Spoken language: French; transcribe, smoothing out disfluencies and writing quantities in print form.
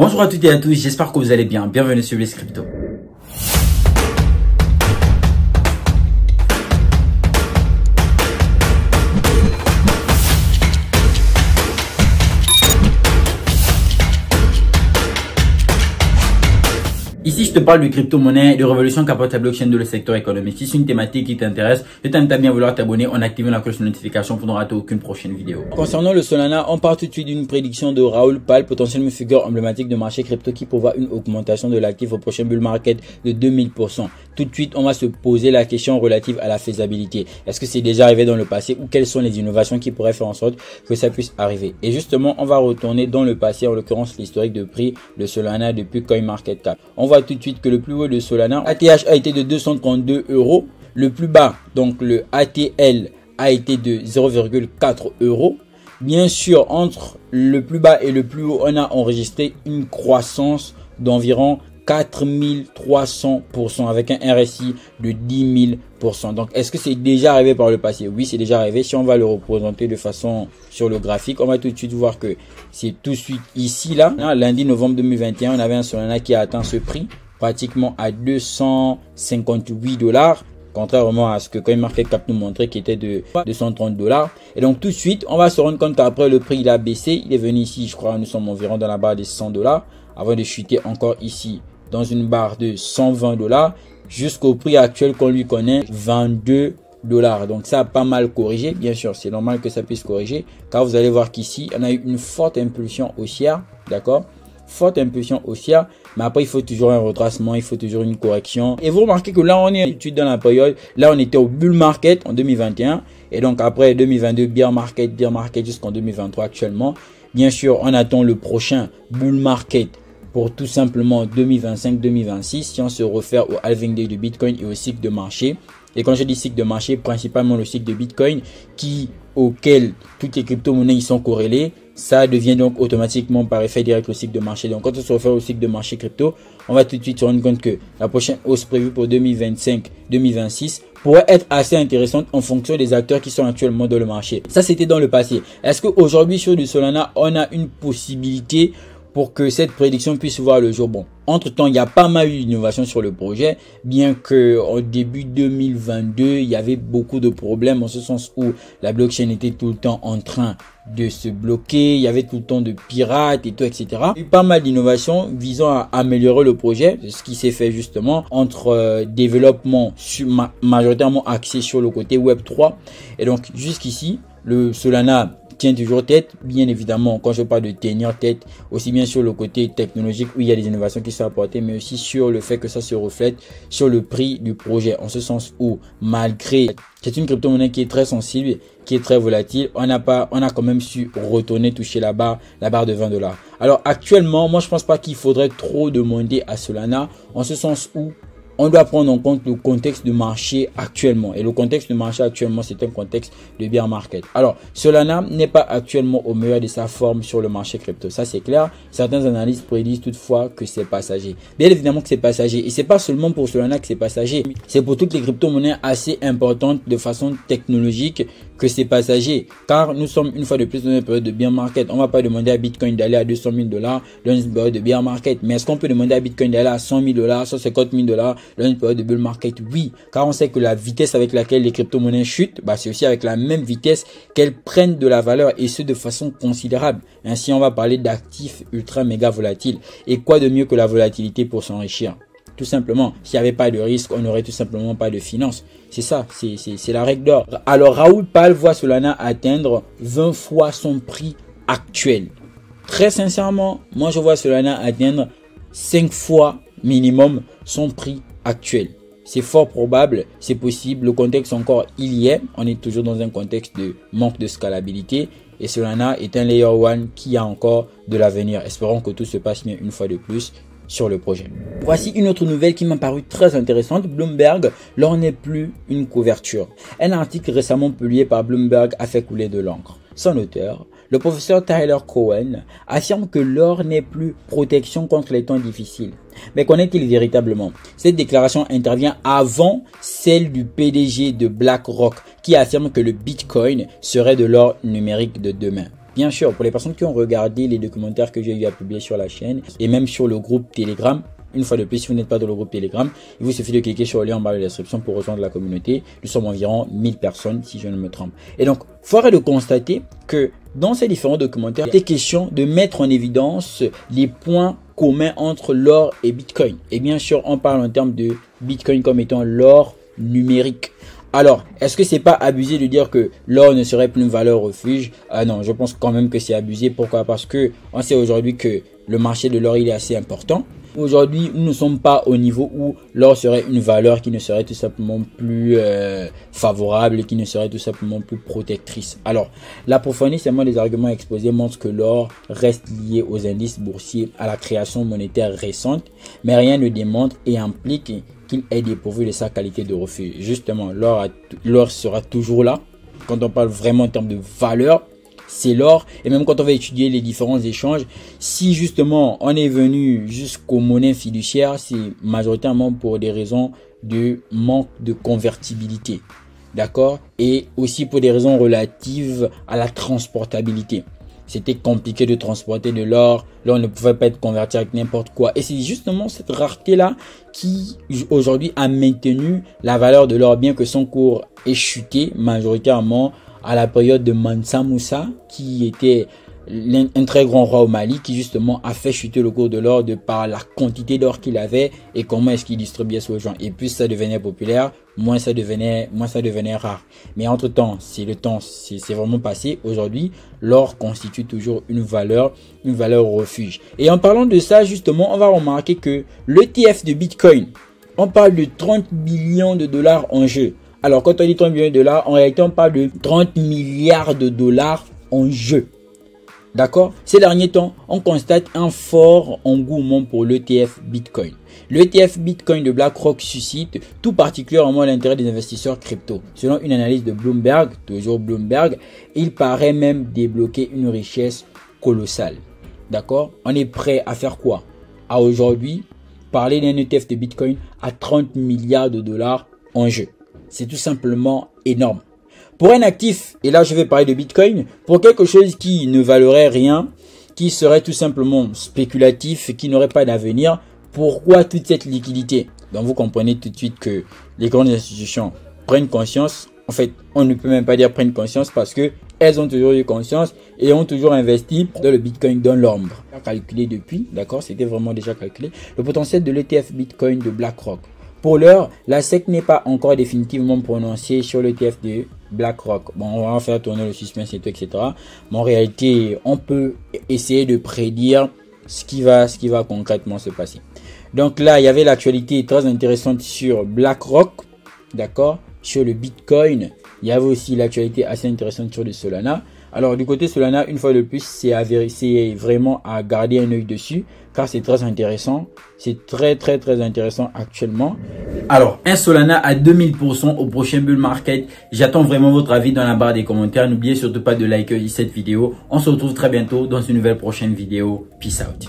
Bonjour à toutes et à tous, j'espère que vous allez bien. Bienvenue sur les Crypto. Ici, je te parle de crypto-monnaie, de révolution qu'apporte la blockchain dans le secteur économique. Si c'est une thématique qui t'intéresse, je t'invite à bien vouloir t'abonner en activant la cloche de notification pour ne rater aucune prochaine vidéo. Concernant le Solana, on part tout de suite d'une prédiction de Raoul Pal, potentiellement figure emblématique de marché crypto qui prévoit une augmentation de l'actif au prochain bull market de 2000%. Tout de suite, on va se poser la question relative à la faisabilité. Est-ce que c'est déjà arrivé dans le passé ou quelles sont les innovations qui pourraient faire en sorte que ça puisse arriver? Et justement, on va retourner dans le passé, en l'occurrence l'historique de prix de Solana depuis CoinMarketCap. On voit tout de suite que le plus haut de Solana, ATH a été de 232 €. Le plus bas, donc le ATL, a été de 0,4 €. Bien sûr, entre le plus bas et le plus haut, on a enregistré une croissance d'environ 4300% avec un RSI de 10 000%. Donc, est-ce que c'est déjà arrivé par le passé? Oui, c'est déjà arrivé. Si on va le représenter de façon sur le graphique, on va tout de suite voir que c'est tout de suite ici, là. Lundi novembre 2021, on avait un Solana qui a atteint ce prix pratiquement à 258 $. Contrairement à ce que CoinMarketCap nous montrait qui était de 230 $. Et donc tout de suite, on va se rendre compte qu'après le prix il a baissé. Il est venu ici, je crois, nous sommes environ dans la barre des 100 $ avant de chuter encore ici dans une barre de 120 $ jusqu'au prix actuel qu'on lui connaît, 22 $. Donc ça a pas mal corrigé. Bien sûr, c'est normal que ça puisse corriger car vous allez voir qu'ici, on a eu une forte impulsion haussière. D'accord? Forte impulsion haussière, mais après il faut toujours un retracement, il faut toujours une correction. Et vous remarquez que là on est tout dans la période, là on était au bull market en 2021 et donc après 2022 bear market jusqu'en 2023 actuellement. Bien sûr, on attend le prochain bull market pour tout simplement 2025-2026 si on se réfère au halving day de Bitcoin et au cycle de marché. Et quand je dis cycle de marché, principalement le cycle de Bitcoin auquel toutes les crypto-monnaies y sont corrélées, ça devient donc automatiquement par effet direct le cycle de marché. Donc quand on se réfère au cycle de marché crypto, on va tout de suite se rendre compte que la prochaine hausse prévue pour 2025-2026 pourrait être assez intéressante en fonction des acteurs qui sont actuellement dans le marché. Ça, c'était dans le passé. Est-ce qu'aujourd'hui sur du Solana, on a une possibilité pour que cette prédiction puisse voir le jour? Bon, entre-temps, il y a pas mal d'innovations sur le projet, bien que au début 2022, il y avait beaucoup de problèmes en ce sens où la blockchain était tout le temps en train de se bloquer, il y avait tout le temps de pirates et tout, etc. Il y a eu pas mal d'innovations visant à améliorer le projet, ce qui s'est fait justement entre développement majoritairement axé sur le côté Web 3. Et donc, jusqu'ici, le Solana tient toujours tête, bien évidemment, quand je parle de tenir tête, aussi bien sur le côté technologique où il y a des innovations qui sont apportées, mais aussi sur le fait que ça se reflète sur le prix du projet, en ce sens où, malgré, c'est une crypto-monnaie qui est très sensible, qui est très volatile, on a quand même su retourner, toucher la barre de 20 $. Alors actuellement, moi je pense pas qu'il faudrait trop demander à Solana, en ce sens où on doit prendre en compte le contexte de marché actuellement. Et le contexte de marché actuellement, c'est un contexte de bear market. Alors, Solana n'est pas actuellement au meilleur de sa forme sur le marché crypto. Ça, c'est clair. Certains analystes prédisent toutefois que c'est passager. Bien évidemment que c'est passager. Et c'est pas seulement pour Solana que c'est passager. C'est pour toutes les crypto-monnaies assez importantes de façon technologique que c'est passager. Car nous sommes une fois de plus dans une période de bear market. On va pas demander à Bitcoin d'aller à 200 000 $ dans une période de bear market. Mais est-ce qu'on peut demander à Bitcoin d'aller à 100 000 $, 150 000 $ dans une période de bull market? Oui, car on sait que la vitesse avec laquelle les crypto-monnaies chutent, c'est aussi avec la même vitesse qu'elles prennent de la valeur et ce de façon considérable. Ainsi, on va parler d'actifs ultra méga volatiles. Et quoi de mieux que la volatilité pour s'enrichir? Tout simplement, s'il n'y avait pas de risque, on n'aurait tout simplement pas de finances. C'est ça, c'est la règle d'or. Alors, Raoul Pal voit Solana atteindre 20 fois son prix actuel. Très sincèrement, moi je vois Solana atteindre 5 fois minimum son prix actuel. C'est fort probable, c'est possible. Le contexte encore, il y est. On est toujours dans un contexte de manque de scalabilité. Et Solana est un layer 1 qui a encore de l'avenir. Espérons que tout se passe bien une fois de plus sur le projet. Voici une autre nouvelle qui m'a paru très intéressante. Bloomberg, l'or n'est plus une couverture. Un article récemment publié par Bloomberg a fait couler de l'encre. Son auteur, le professeur Tyler Cowen, affirme que l'or n'est plus protection contre les temps difficiles. Mais qu'en est-il véritablement? Cette déclaration intervient avant celle du PDG de BlackRock qui affirme que le Bitcoin serait de l'or numérique de demain. bien sûr, pour les personnes qui ont regardé les documentaires que j'ai eu à publier sur la chaîne et même sur le groupe Telegram, une fois de plus, si vous n'êtes pas dans le groupe Telegram, il vous suffit de cliquer sur le lien en bas de la description pour rejoindre la communauté. Nous sommes environ 1000 personnes, si je ne me trompe. Et donc, force est de constater que dans ces différents documentaires, il était question de mettre en évidence les points communs entre l'or et Bitcoin. Et bien sûr, on parle en termes de Bitcoin comme étant l'or numérique. Alors, est-ce que c'est pas abusé de dire que l'or ne serait plus une valeur refuge? Ah non, je pense quand même que c'est abusé. Pourquoi? Parce que on sait aujourd'hui que le marché de l'or, il est assez important. Aujourd'hui, nous ne sommes pas au niveau où l'or serait une valeur qui ne serait tout simplement plus favorable, qui ne serait tout simplement plus protectrice. Alors, l'approfondissement des arguments exposés montre que l'or reste lié aux indices boursiers à la création monétaire récente, mais rien ne démontre et implique qu'il est dépourvu de sa qualité de refuge. Justement, l'or sera toujours là. Quand on parle vraiment en termes de valeur, c'est l'or. Et même quand on va étudier les différents échanges, si justement on est venu jusqu'aux monnaies fiduciaires, c'est majoritairement pour des raisons de manque de convertibilité. D'accord? Et aussi pour des raisons relatives à la transportabilité. C'était compliqué de transporter de l'or. L'or ne pouvait pas être converti avec n'importe quoi. Et c'est justement cette rareté-là qui, aujourd'hui, a maintenu la valeur de l'or, bien que son cours ait chuté majoritairement à la période de Mansa Moussa, qui était un très grand roi au Mali, qui justement a fait chuter le cours de l'or de par la quantité d'or qu'il avait et comment est-ce qu'il distribuait ça aux gens. Et plus ça devenait populaire, moins ça devenait rare. Mais entre temps, c'est vraiment passé. Aujourd'hui, l'or constitue toujours une valeur refuge. Et en parlant de ça, justement, on va remarquer que l'ETF de Bitcoin, on parle de 30 millions de dollars en jeu. Alors, quand on dit 30 millions de dollars, en réalité, on parle de 30 milliards de dollars en jeu. D'accord? Ces derniers temps, on constate un fort engouement pour l'ETF Bitcoin. L'ETF Bitcoin de BlackRock suscite tout particulièrement l'intérêt des investisseurs crypto. Selon une analyse de Bloomberg, toujours Bloomberg, il paraît même débloquer une richesse colossale. D'accord? On est prêt à faire quoi? À aujourd'hui, parler d'un ETF de Bitcoin à 30 milliards de dollars en jeu. C'est tout simplement énorme. Pour un actif, et là je vais parler de Bitcoin, pour quelque chose qui ne valerait rien, qui serait tout simplement spéculatif, qui n'aurait pas d'avenir, pourquoi toute cette liquidité? Donc vous comprenez tout de suite que les grandes institutions prennent conscience. En fait, on ne peut même pas dire prennent conscience parce que elles ont toujours eu conscience et ont toujours investi dans le Bitcoin dans l'ombre. Calculé depuis, d'accord, c'était vraiment déjà calculé, le potentiel de l'ETF Bitcoin de BlackRock. Pour l'heure, la SEC n'est pas encore définitivement prononcée sur l'ETF de BlackRock. Bon, on va faire tourner le suspense et tout, etc. Mais en réalité, on peut essayer de prédire ce qui va concrètement se passer. Donc là, il y avait l'actualité très intéressante sur BlackRock, d'accord, sur le Bitcoin. Il y avait aussi l'actualité assez intéressante sur le Solana. Alors du côté Solana, une fois de plus, c'est vraiment à garder un œil dessus car c'est très intéressant. C'est très intéressant actuellement. Alors, un Solana à 2000% au prochain bull market. J'attends vraiment votre avis dans la barre des commentaires. N'oubliez surtout pas de liker cette vidéo. On se retrouve très bientôt dans une nouvelle prochaine vidéo. Peace out.